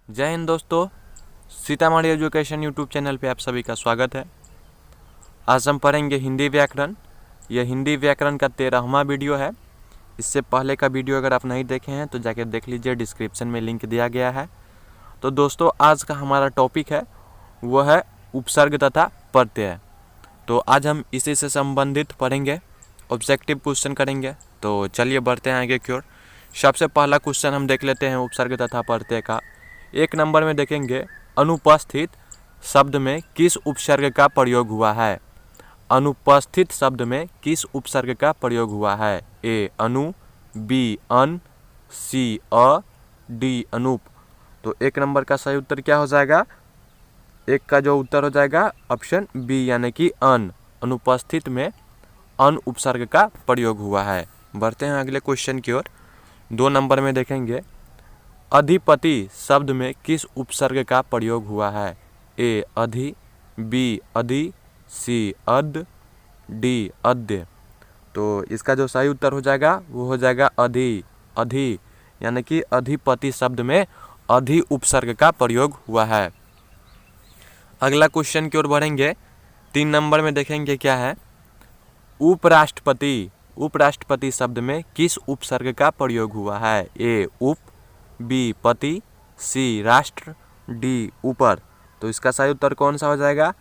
जय हिंद दोस्तों, Sitamarhi education YouTube channel पे आप सभी का स्वागत है। आज हम पढ़ेंगे हिंदी व्याकरण। यह हिंदी व्याकरण का 13वां वीडियो है। इससे पहले का वीडियो अगर आप नहीं देखे हैं तो जाकर देख लीजिए, डिस्क्रिप्शन में लिंक दिया गया है। तो दोस्तों, आज का हमारा टॉपिक है वह है उपसर्ग तथा प्रत्यय। तो आज हम इसी से संबंधित पढ़ेंगे, ऑब्जेक्टिव क्वेश्चन करेंगे। तो चलिए बढ़ते हैं आगे की ओर। सबसे पहला क्वेश्चन हम देख लेते हैं उपसर्ग तथा प्रत्यय का। 1 नंबर में देखेंगे, अनुपस्थित शब्द में किस उपसर्ग का प्रयोग हुआ है। अनुपस्थित शब्द में किस उपसर्ग का प्रयोग हुआ है। ए अनु, बी अन, सी अ, डी अनूप। तो 1 नंबर का सही उत्तर क्या हो जाएगा? एक का जो उत्तर हो जाएगा ऑप्शन बी, यानी कि अन। अनुपस्थित में अन उपसर्ग का प्रयोग हुआ है। बढ़ते हैं अगले क्वेश्चन की ओर। 2 नंबर में देखेंगे, अधिपति शब्द में किस उपसर्ग का प्रयोग हुआ है। ए अधि, बी अधि, सी अद, डी अद्य। तो इसका जो सही उत्तर हो जाएगा वो हो जाएगा अधि। अधि यानी कि अधिपति शब्द में अधि उपसर्ग का प्रयोग हुआ है। अगला क्वेश्चन की ओर बढ़ेंगे। 3 नंबर में देखेंगे क्या है, उपराष्ट्रपति। उपराष्ट्रपति शब्द में किस उपसर्ग का प्रयोग हुआ है। ए उप, बी पति, सी राष्ट्र, डी ऊपर। तो इसका सही उत्तर कौन सा हो जाएगा?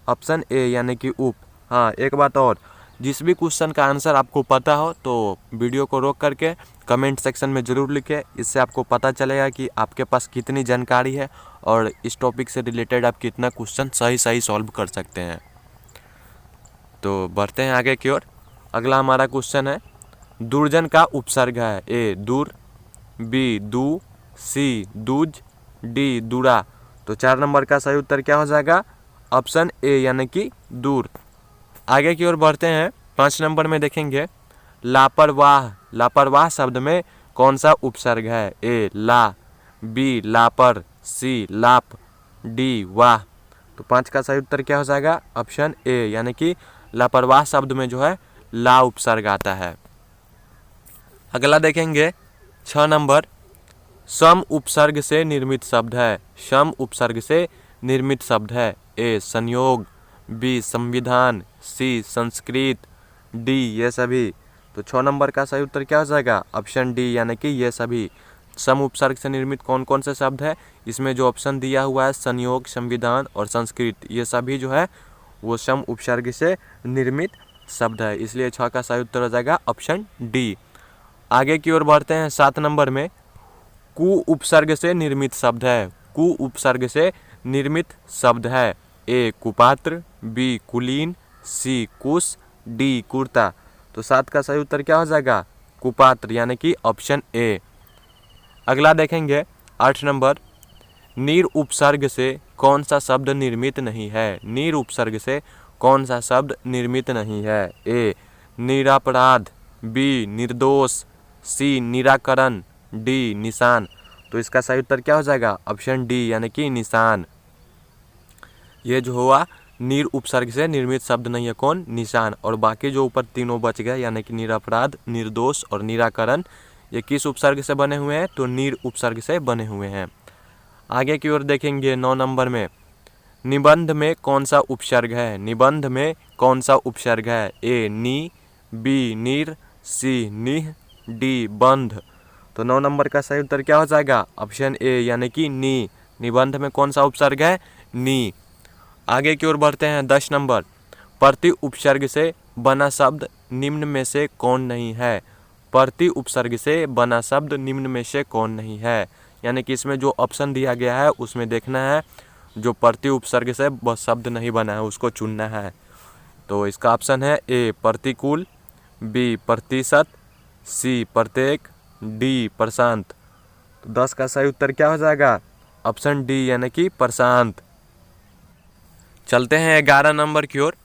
ऑप्शन ए, यानी कि उप। हाँ, एक बात और, जिस भी क्वेश्चन का आंसर आपको पता हो तो वीडियो को रोक करके कमेंट सेक्शन में ज़रूर लिखें। इससे आपको पता चलेगा कि आपके पास कितनी जानकारी है और इस टॉपिक से रिलेटेड आप कितना क्वेश्चन सही सॉल्व कर सकते हैं। तो बढ़ते हैं आगे की ओर। अगला हमारा क्वेश्चन है, दुर्जन का उपसर्ग है। ए दूर, बी दू, सी दूज, डी दूरा। तो 4 नंबर का सही उत्तर क्या हो जाएगा? ऑप्शन ए, यानी कि दूर। आगे की ओर बढ़ते हैं। 5 नंबर में देखेंगे, लापरवाह। लापरवाह शब्द में कौन सा उपसर्ग है। ए ला, बी लापर, सी लाप, डी वाह। तो 5 का सही उत्तर क्या हो जाएगा? ऑप्शन ए, यानी कि लापरवाह शब्द में जो है ला उपसर्ग आता है। अगला देखेंगे 6 नंबर, सम उपसर्ग से निर्मित शब्द है। सम उपसर्ग से निर्मित शब्द है। ए संयोग, बी संविधान, सी संस्कृत, डी ये सभी। तो 6 नंबर का सही उत्तर क्या हो जाएगा? ऑप्शन डी, यानी कि ये सभी। सम उपसर्ग से निर्मित कौन कौन से शब्द है? इसमें जो ऑप्शन दिया हुआ है संयोग, संविधान और संस्कृत, ये सभी जो है वो सम उपसर्ग से निर्मित शब्द है। इसलिए 6 का सही उत्तर हो जाएगा ऑप्शन डी। आगे की ओर बढ़ते हैं। 7 नंबर में, कु उपसर्ग से निर्मित शब्द है। कु उपसर्ग से निर्मित शब्द है। ए कुपात्र, बी कुलीन, सी कुश, डी कुर्ता। तो 7 का सही उत्तर क्या हो जाएगा? कुपात्र, यानी कि ऑप्शन ए। अगला देखेंगे 8 नंबर, नीर उपसर्ग से कौन सा शब्द निर्मित नहीं है। नीर उपसर्ग से कौन सा शब्द निर्मित नहीं है। ए निरपराध, बी निर्दोष, सी निराकरण, डी निशान। तो इसका सही उत्तर क्या हो जाएगा? ऑप्शन डी, यानी कि निशान। ये जो हुआ नीर उपसर्ग से निर्मित शब्द नहीं है, कौन? निशान। और बाकी जो ऊपर तीनों बच गए, यानी कि निरपराध, निर्दोष और निराकरण, ये किस उपसर्ग से बने हुए हैं? तो नीर उपसर्ग से बने हुए हैं। आगे की ओर देखेंगे 9 नंबर में, निबंध में कौन सा उपसर्ग है। निबंध में कौन सा उपसर्ग है। ए नी, बी नीर, सी निह, डी बंध। तो 9 नंबर का सही उत्तर क्या हो जाएगा? ऑप्शन ए, यानी कि नी। निबंध में कौन सा उपसर्ग है? नी। आगे की ओर बढ़ते हैं। 10 नंबर, प्रति उपसर्ग से बना शब्द निम्न में से कौन नहीं है। प्रति उपसर्ग से बना शब्द निम्न में से कौन नहीं है, यानी कि इसमें जो ऑप्शन दिया गया है उसमें देखना है जो प्रति उपसर्ग से शब्द नहीं बना है उसको चुनना है। तो इसका ऑप्शन है ए प्रतिकूल, बी प्रतिशत, सी प्रत्येक, डी प्रशांत। तो 10 का सही उत्तर क्या हो जाएगा? ऑप्शन डी, यानी कि प्रशांत। चलते हैं 11 नंबर की ओर।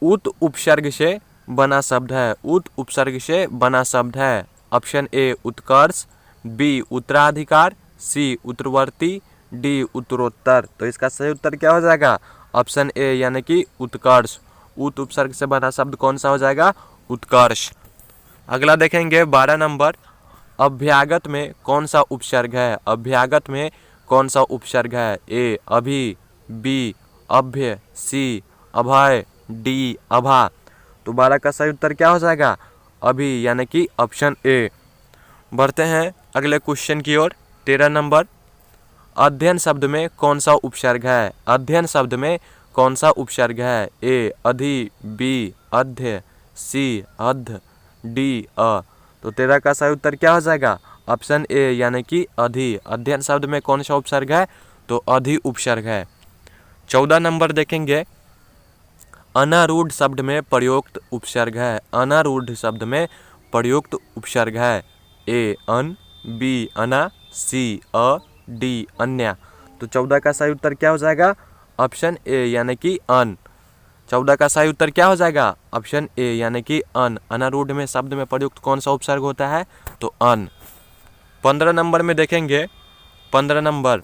उत उपसर्ग से बना शब्द है। उत उपसर्ग से बना शब्द है। ऑप्शन ए उत्कर्ष, बी उत्तराधिकार, सी उत्तरवर्ती, डी उत्तरोत्तर। तो इसका सही उत्तर क्या हो जाएगा? ऑप्शन ए, यानी कि उत्कर्ष। उत उपसर्ग से बना शब्द कौन सा हो जाएगा? उत्कर्ष। अगला देखेंगे 12 नंबर, अभ्यागत में कौन सा उपसर्ग है। अभ्यागत में कौन सा उपसर्ग है? ए अभी, बी अभ्य, सी अभय, डी अभा। तो 12 का सही उत्तर क्या हो जाएगा? अभी, यानी कि ऑप्शन ए। बढ़ते हैं अगले क्वेश्चन की ओर। 13 नंबर, अध्ययन शब्द में कौन सा उपसर्ग है? अध्ययन शब्द में कौन सा उपसर्ग है? ए अधि, बी अध्य, सी अध, डी अ। तो 13 का सही उत्तर क्या हो जाएगा? ऑप्शन ए, यानी कि अधि। अध्ययन शब्द में कौन सा उपसर्ग है? तो अधि उपसर्ग है। 14 नंबर देखेंगे, अनारूढ़ शब्द में प्रयुक्त उपसर्ग है। अनारूढ़ शब्द में प्रयुक्त उपसर्ग है। ए अन, बी अना, सी अ, डी अन्य। तो 14 का सही उत्तर क्या हो जाएगा? ऑप्शन ए, यानी कि अन। 14 का सही उत्तर क्या हो जाएगा? ऑप्शन ए, यानी कि अन। अनारूढ़ में शब्द में प्रयुक्त कौन सा उपसर्ग होता है? तो अन। 15 नंबर में देखेंगे, 15 नंबर,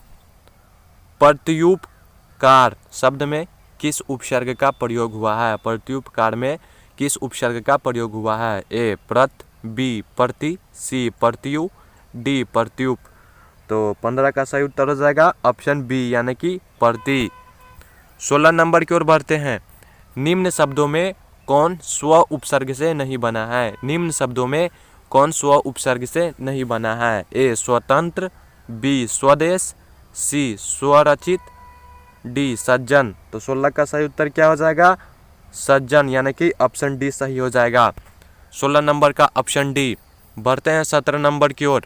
प्रत्युपकार शब्द में किस उपसर्ग का प्रयोग हुआ है? प्रत्युपकार में किस उपसर्ग का प्रयोग हुआ है? ए प्रत, बी प्रति, सी प्रत्यु, डी प्रत्युप। तो 15 का सही उत्तर हो जाएगा ऑप्शन बी, यानी कि प्रति। 16 नंबर की ओर बढ़ते हैं। निम्न शब्दों में कौन स्व उपसर्ग से नहीं बना है? निम्न शब्दों में कौन स्व उपसर्ग से नहीं बना है? ए स्वतंत्र, बी स्वदेश, सी स्वरचित, डी सज्जन। तो 16 का सही उत्तर क्या हो जाएगा? सज्जन, यानी कि ऑप्शन डी सही हो जाएगा। 16 नंबर का ऑप्शन डी। बढ़ते हैं 17 नंबर की ओर।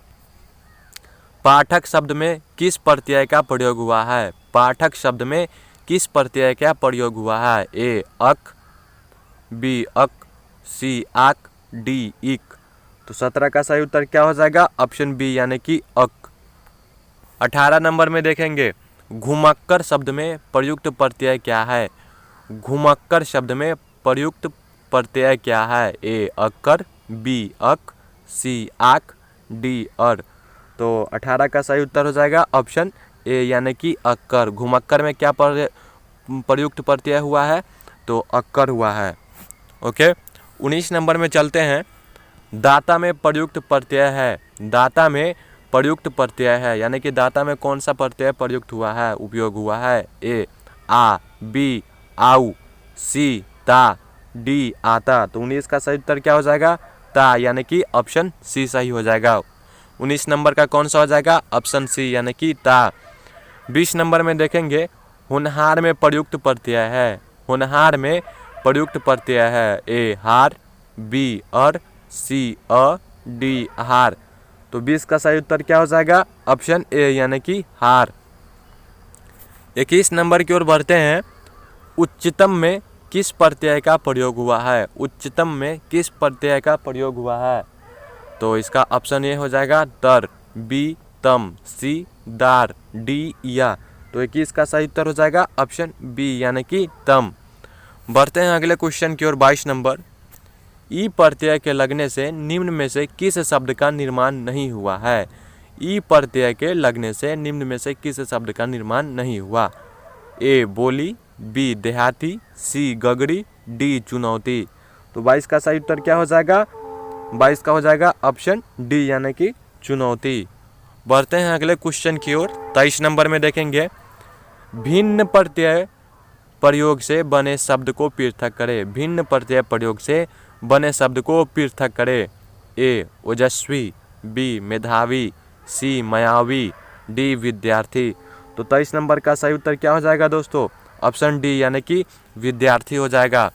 पाठक शब्द में किस प्रत्यय का प्रयोग हुआ है? पाठक शब्द में किस प्रत्यय का प्रयोग हुआ है? ए अक, बी अक, सी आक, डी इक। तो 17 का सही उत्तर क्या हो जाएगा? ऑप्शन बी, यानी कि अक। 18 नंबर में देखेंगे, घुमक्कर शब्द में प्रयुक्त प्रत्यय क्या है? घुमक्कर शब्द में प्रयुक्त प्रत्यय क्या है? ए अक्कर, बी अक, सी आक, डी अर। तो 18 का सही उत्तर हो जाएगा ऑप्शन ए, यानी कि अक्कर। घुमक्कर में क्या प्रयुक्त प्रत्यय हुआ है? तो अक्कर हुआ है। ओके, 19 नंबर में चलते हैं। दाता में प्रयुक्त प्रत्यय है। दाता में प्रयुक्त प्रत्यय है, यानी कि दाता में कौन सा प्रत्यय प्रयुक्त हुआ है, उपयोग हुआ है? ए आ, बी आउ, सी ता, डी आता। तो 19 का सही उत्तर क्या हो जाएगा? ता, यानी कि ऑप्शन सी सही हो जाएगा। 19 नंबर का कौन सा हो जाएगा? ऑप्शन सी, यानी कि ता। 20 नंबर में देखेंगे, होनहार में प्रयुक्त प्रत्यय है। होनहार में प्रयुक्त प्रत्यय है। ए हार, बी अर, सी अ, डी हार। तो 20 का सही उत्तर क्या हो जाएगा? ऑप्शन ए, यानी कि हार। 21 नंबर की ओर बढ़ते हैं। उच्चतम में किस प्रत्यय का प्रयोग हुआ है? उच्चतम में किस प्रत्यय का प्रयोग हुआ है? तो इसका ऑप्शन ए हो जाएगा दर, बी तम, सी दार, डी या। तो 21 का सही उत्तर हो जाएगा ऑप्शन बी, यानी कि तम। बढ़ते हैं अगले क्वेश्चन की ओर। 22 नंबर, ई प्रत्यय के लगने से निम्न में से किस शब्द का निर्माण नहीं हुआ है? ई प्रत्यय के लगने से निम्न में से किस शब्द का निर्माण नहीं हुआ? ए बोली, बी देहाती, सी गगरी, डी चुनौती। तो 22 का सही उत्तर क्या हो जाएगा? 22 का हो जाएगा ऑप्शन डी, यानी कि चुनौती। बढ़ते हैं अगले क्वेश्चन की ओर। 23 नंबर में देखेंगे, भिन्न प्रत्यय प्रयोग से बने शब्द को पृथक करें। भिन्न प्रत्यय प्रयोग से बने शब्द को पृथक करें। ए ओजस्वी, बी मेधावी, सी मायावी, डी विद्यार्थी। तो 23 नंबर का सही उत्तर क्या हो जाएगा दोस्तों? ऑप्शन डी, यानी कि विद्यार्थी हो जाएगा।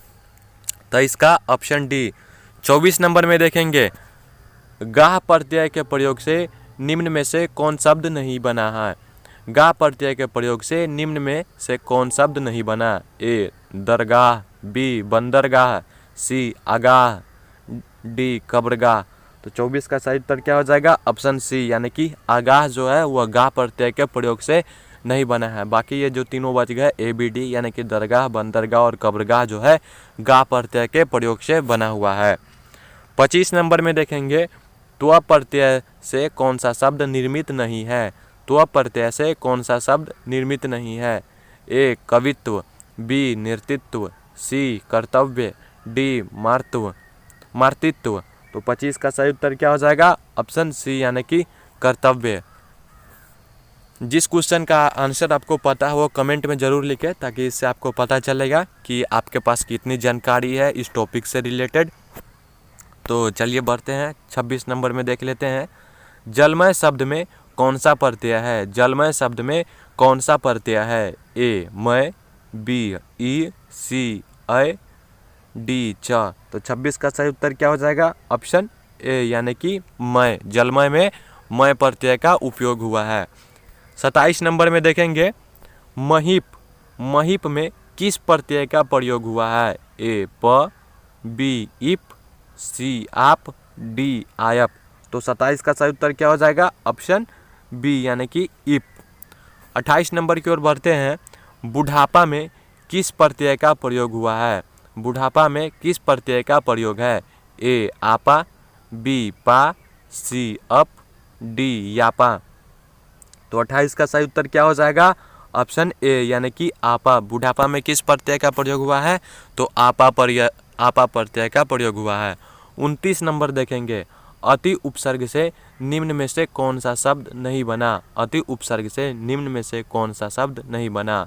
23 का ऑप्शन डी। 24 नंबर में देखेंगे, गाह प्रत्यय के प्रयोग से निम्न में से कौन शब्द नहीं बना है? गाह प्रत्यय के प्रयोग से निम्न में से कौन शब्द नहीं बना? ए दरगाह, बी बंदरगाह, सी आगाह, डी कब्रगाह। तो 24 का सही उत्तर क्या हो जाएगा? ऑप्शन सी, यानी कि आगाह जो है वह गाह प्रत्यय के प्रयोग से नहीं बना है। बाकी ये जो तीनों बच गए ए बी डी, यानी कि दरगाह, बंदरगाह और कब्रगाह जो है गाह प्रत्यय के प्रयोग से बना हुआ है। 25 नंबर में देखेंगे, त्व प्रत्यय से कौन सा शब्द निर्मित नहीं है? त्व प्रत्यय से कौन सा शब्द निर्मित नहीं है? ए कवित्व, बी नृतित्व, सी कर्तव्य, डी मार्तित्व। तो 25 का सही उत्तर क्या हो जाएगा? ऑप्शन सी, यानी कि कर्तव्य। जिस क्वेश्चन का आंसर आपको पता है वो कमेंट में ज़रूर लिखें, ताकि इससे आपको पता चलेगा कि आपके पास कितनी जानकारी है इस टॉपिक से रिलेटेड। तो चलिए बढ़ते हैं, 26 नंबर में देख लेते हैं। जलमय शब्द में कौन सा प्रत्यय है? जलमय शब्द में कौन सा प्रत्यय है? ए मय, बी ई, सी अय, डी च। तो 26 का सही उत्तर क्या हो जाएगा? ऑप्शन ए यानी कि मय। जलमय में मय प्रत्यय का उपयोग हुआ है। 27 नंबर में देखेंगे, महिप, महिप में किस प्रत्यय का प्रयोग हुआ है? ए प, बी इप, सी आप, डी आयप। तो 27 का सही उत्तर क्या हो जाएगा? ऑप्शन बी यानी कि इप। 28 नंबर की ओर बढ़ते हैं। बुढ़ापा में किस प्रत्यय का प्रयोग हुआ है? बुढ़ापा में किस प्रत्यय का प्रयोग है? ए आपा, बी पा, सी अप, डी यापा। तो 28 का सही उत्तर क्या हो जाएगा? ऑप्शन ए यानी कि आपा। बुढ़ापा में किस प्रत्यय का प्रयोग हुआ है? तो आपा प्रत्यय का प्रयोग हुआ है। 29 नंबर देखेंगे, अति उपसर्ग से निम्न में से कौन सा शब्द नहीं बना? अति उपसर्ग से निम्न में से कौन सा शब्द नहीं बना?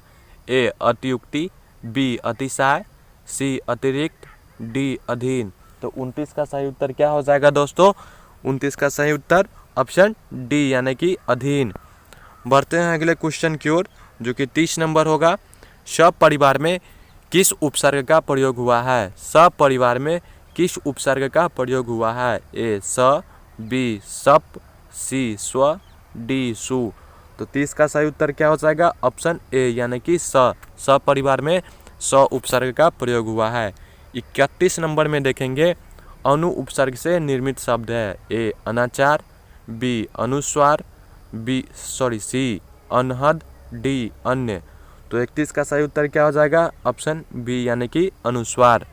ए अतियुक्ति, बी अतिशय, सी अतिरिक्त, डी अधीन। तो 29 का सही उत्तर क्या हो जाएगा दोस्तों? 29 का सही उत्तर ऑप्शन डी यानी कि अधीन। बढ़ते हैं अगले क्वेश्चन की ओर, जो कि 30 नंबर होगा। सपरिवार में किस उपसर्ग का प्रयोग हुआ है? सपरिवार में किस उपसर्ग का प्रयोग हुआ है? ए स, बी सप, सी स्व, डी सु। तो 30 का सही उत्तर क्या हो जाएगा? ऑप्शन ए यानी कि स। सपरिवार में स उपसर्ग का प्रयोग हुआ है। 31 नंबर में देखेंगे, अनु उपसर्ग से निर्मित शब्द है। ए अनाचार, बी अनुस्वार, सी अनहद, डी अन्य। तो 31 का सही उत्तर क्या हो जाएगा? ऑप्शन बी यानी कि अनुस्वार।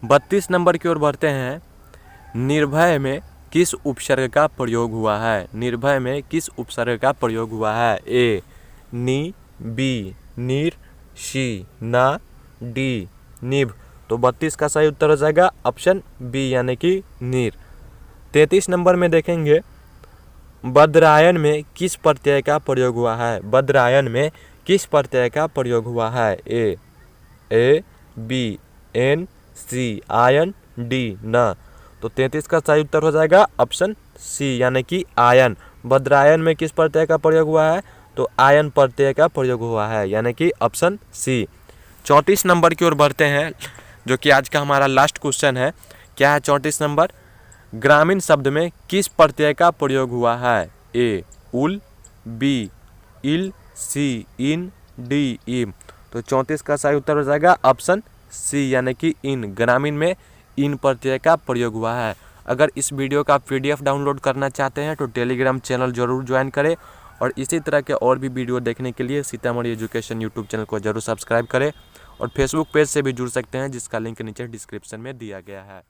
32 नंबर की ओर बढ़ते हैं। निर्भय में किस उपसर्ग का प्रयोग हुआ है? निर्भय में किस उपसर्ग का प्रयोग हुआ है? ए नी, बी नीर, सी ना, डी निभ। तो 32 का सही उत्तर हो जाएगा ऑप्शन बी यानी कि नीर। 33 नंबर में देखेंगे, बद्रायन में किस प्रत्यय का प्रयोग हुआ है? बद्रायन में किस प्रत्यय का प्रयोग हुआ है? A B N, C ion, D न। तो 33 का सही उत्तर हो जाएगा ऑप्शन सी यानी कि आयन। बद्रायन में किस प्रत्यय का प्रयोग हुआ है? तो आयन प्रत्यय का प्रयोग हुआ है यानी कि ऑप्शन सी। 34 नंबर की ओर बढ़ते हैं, जो कि आज का हमारा लास्ट क्वेश्चन है। क्या है 34 नंबर? ग्रामीण शब्द में किस प्रत्यय का प्रयोग हुआ है? ए उल, बी इल, सी इन, डी इम। तो 34 का सही उत्तर हो जाएगा ऑप्शन सी यानी कि इन। ग्रामीण में इन प्रत्यय का प्रयोग हुआ है। अगर इस वीडियो का PDF डाउनलोड करना चाहते हैं तो टेलीग्राम चैनल जरूर ज्वाइन करें, और इसी तरह के और भी वीडियो देखने के लिए सीतामढ़ी एजुकेशन यूट्यूब चैनल को जरूर सब्सक्राइब करें, और फेसबुक पेज से भी जुड़ सकते हैं, जिसका लिंक नीचे डिस्क्रिप्शन में दिया गया है।